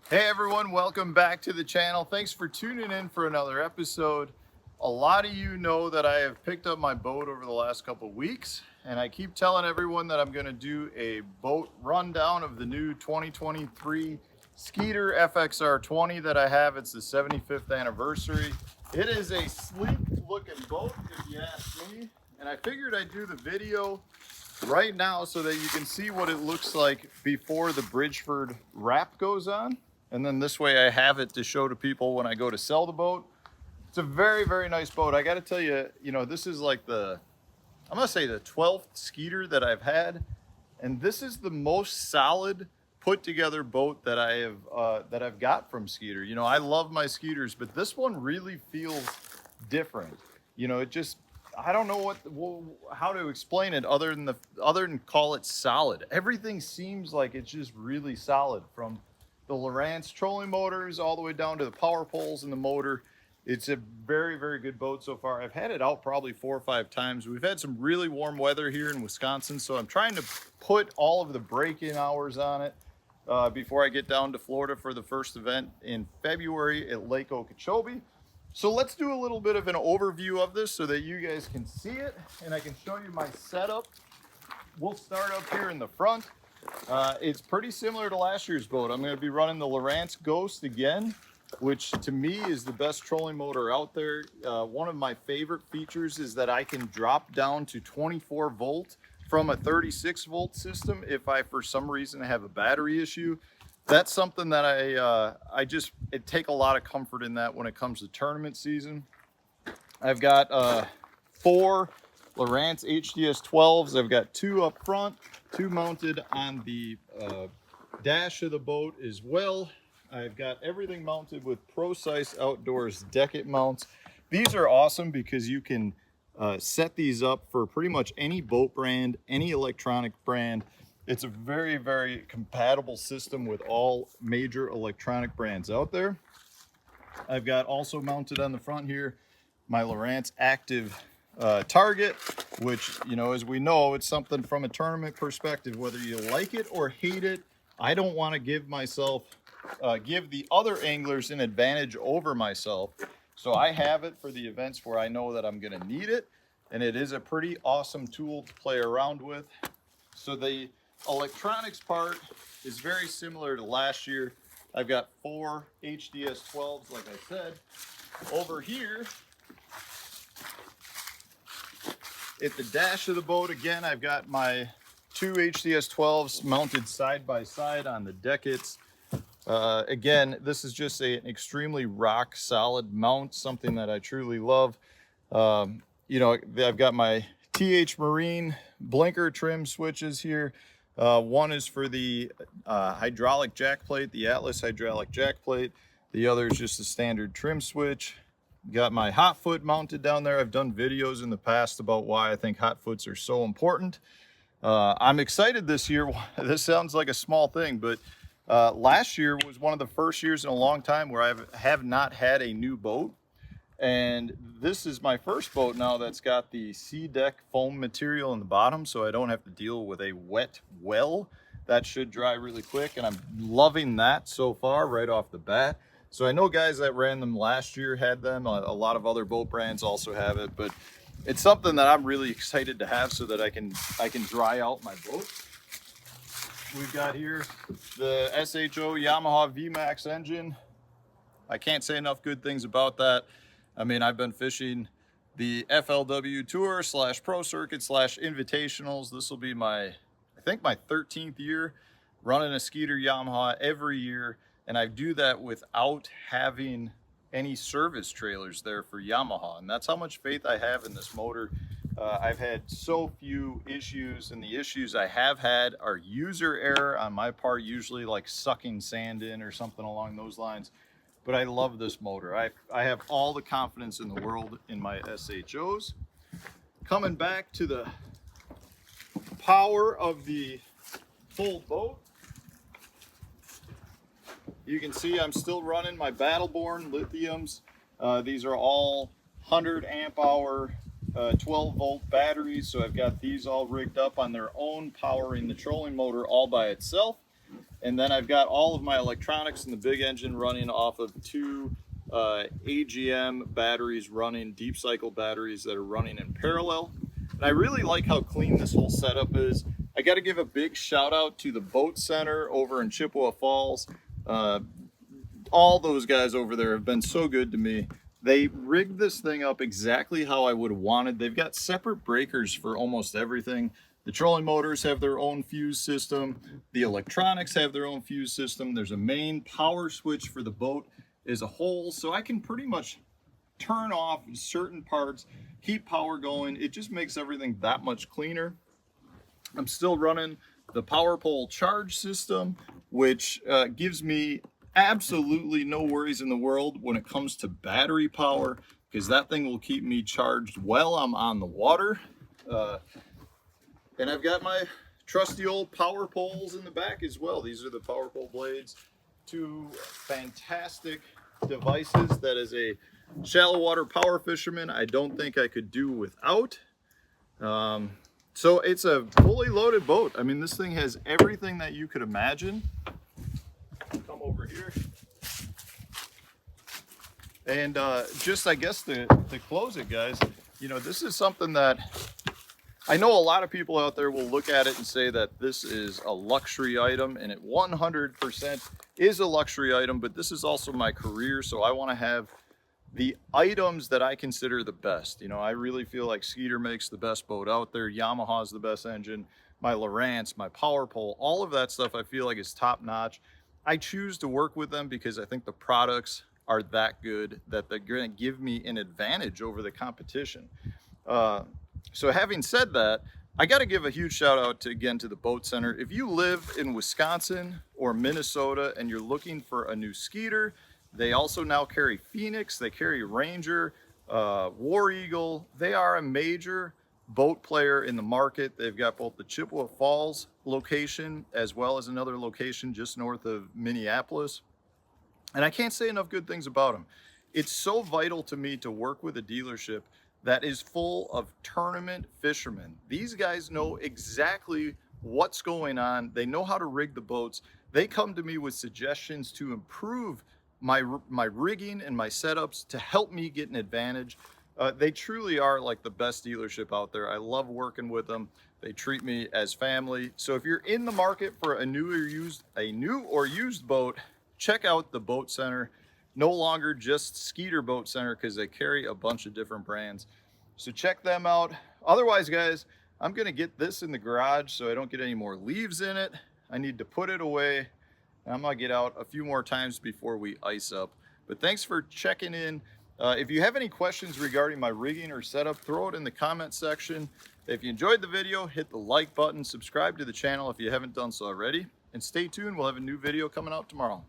Hey everyone, welcome back to the channel. Thanks for tuning in for another episode. A lot of you know that I have picked up my boat over the last couple weeks, and I keep telling everyone that I'm going to do a boat rundown of the new 2023 Skeeter FXR20 that I have. It's the 75th anniversary. It is a sleek looking boat, if you ask me, and I figured I'd do the video right now so that you can see what it looks like before the Bridgeford wrap goes on. And then this way I have it to show to people when I go to sell the boat. It's a very, very nice boat. I got to tell you, this is like I'm going to say the 12th Skeeter that I've had. And this is the most solid put together boat that I've got from Skeeter. I love my Skeeters, but this one really feels different. I don't know how to explain it other than call it solid. Everything seems like it's just really solid, from the Lowrance trolling motors all the way down to the power poles in the motor. It's a very, very good boat so far. I've had it out probably 4 or 5 times. We've had some really warm weather here in Wisconsin, so I'm trying to put all of the break-in hours on it before I get down to Florida for the first event in February at Lake Okeechobee. So let's do a little bit of an overview of this so that you guys can see it and I can show you my setup. We'll start up here in the front. It's pretty similar to last year's boat. I'm going to be running the Lowrance Ghost again, which to me is the best trolling motor out there. One of my favorite features is that I can drop down to 24 volt from a 36 volt system if I for some reason have a battery issue. That's something that I take a lot of comfort in that when it comes to tournament season. I've got 4 Lowrance HDS 12s. I've got 2 up front, 2 mounted on the dash of the boat as well. I've got everything mounted with ProSice Outdoors Deck-It mounts. These are awesome because you can set these up for pretty much any boat brand, any electronic brand. It's a very, very compatible system with all major electronic brands out there. I've got also mounted on the front here my Lowrance Active target, which, as we know, it's something from a tournament perspective, whether you like it or hate it. I don't want to give the other anglers an advantage over myself. So I have it for the events where I know that I'm going to need it. And it is a pretty awesome tool to play around with. So the electronics part is very similar to last year. I've got 4 HDS 12s, like I said. Over here, at the dash of the boat, again, I've got my 2 HDS 12s mounted side by side on the Deck-Its. Again, this is just an extremely rock solid mount, something that I truly love. I've got my TH Marine blinker trim switches here. One is for the hydraulic jack plate, the Atlas hydraulic jack plate. The other is just a standard trim switch. Got my hot foot mounted down there. I've done videos in the past about why I think hot foots are so important. I'm excited this year. This sounds like a small thing, but last year was one of the first years in a long time where I have not had a new boat. And this is my first boat now that's got the C-Deck foam material in the bottom, so I don't have to deal with a wet well. That should dry really quick, and I'm loving that so far right off the bat. So I know guys that ran them last year had them. A lot of other boat brands also have it, but it's something that I'm really excited to have so that I can dry out my boat. We've got here the SHO Yamaha VMAX engine. I can't say enough good things about that. I mean, I've been fishing the FLW Tour / Pro Circuit / Invitationals. This will be I think my 13th year running a Skeeter Yamaha every year. And I do that without having any service trailers there for Yamaha. And that's how much faith I have in this motor. I've had so few issues, and the issues I have had are user error on my part, usually like sucking sand in or something along those lines. But I love this motor. I have all the confidence in the world in my SHOs. Coming back to the power of the full boat, you can see I'm still running my Battleborn lithiums. These are all 100 amp hour 12 volt batteries, so I've got these all rigged up on their own, powering the trolling motor all by itself. And then I've got all of my electronics and the big engine running off of two AGM batteries running, deep cycle batteries that are running in parallel. And I really like how clean this whole setup is. I got to give a big shout out to the Boat Center over in Chippewa Falls. All those guys over there have been so good to me. They rigged this thing up exactly how I would have wanted. They've got separate breakers for almost everything. The trolling motors have their own fuse system. The electronics have their own fuse system. There's a main power switch for the boat as a whole. So I can pretty much turn off certain parts, keep power going. It just makes everything that much cleaner. I'm still running the power pole charge system, which gives me absolutely no worries in the world when it comes to battery power, because that thing will keep me charged while I'm on the water. And I've got my trusty old power poles in the back as well. These are the power pole blades, two fantastic devices that as a shallow water power fisherman I don't think I could do without. So it's a fully loaded boat. I mean, this thing has everything that you could imagine. Come over here. And just, I guess, to close it, guys, you know, this is something that I know a lot of people out there will look at it and say that this is a luxury item, and it 100% is a luxury item, but this is also my career, so I want to have the items that I consider the best. You know, I really feel like Skeeter makes the best boat out there. Yamaha's the best engine. My Lowrance, my power pole, all of that stuff I feel like is top notch. I choose to work with them because I think the products are that good that they're going to give me an advantage over the competition. So having said that, I got to give a huge shout out to, again, to the Boat Center. If you live in Wisconsin or Minnesota and you're looking for a new Skeeter, they also now carry Phoenix, they carry Ranger, War Eagle. They are a major boat player in the market. They've got both the Chippewa Falls location as well as another location just north of Minneapolis. And I can't say enough good things about them. It's so vital to me to work with a dealership that is full of tournament fishermen. These guys know exactly what's going on. They know how to rig the boats. They come to me with suggestions to improve my rigging and my setups to help me get an advantage. They truly are like the best dealership out there. I love working with them. They treat me as family. So if you're in the market for a new or used boat, check out the Boat Center. No longer just Skeeter Boat Center, because they carry a bunch of different brands. So check them out. Otherwise, guys, I'm gonna get this in the garage so I don't get any more leaves in it. I need to put it away. And I'm gonna get out a few more times before we ice up. But thanks for checking in. If you have any questions regarding my rigging or setup, throw it in the comment section. If you enjoyed the video, hit the like button, subscribe to the channel if you haven't done so already, and stay tuned. We'll have a new video coming out tomorrow.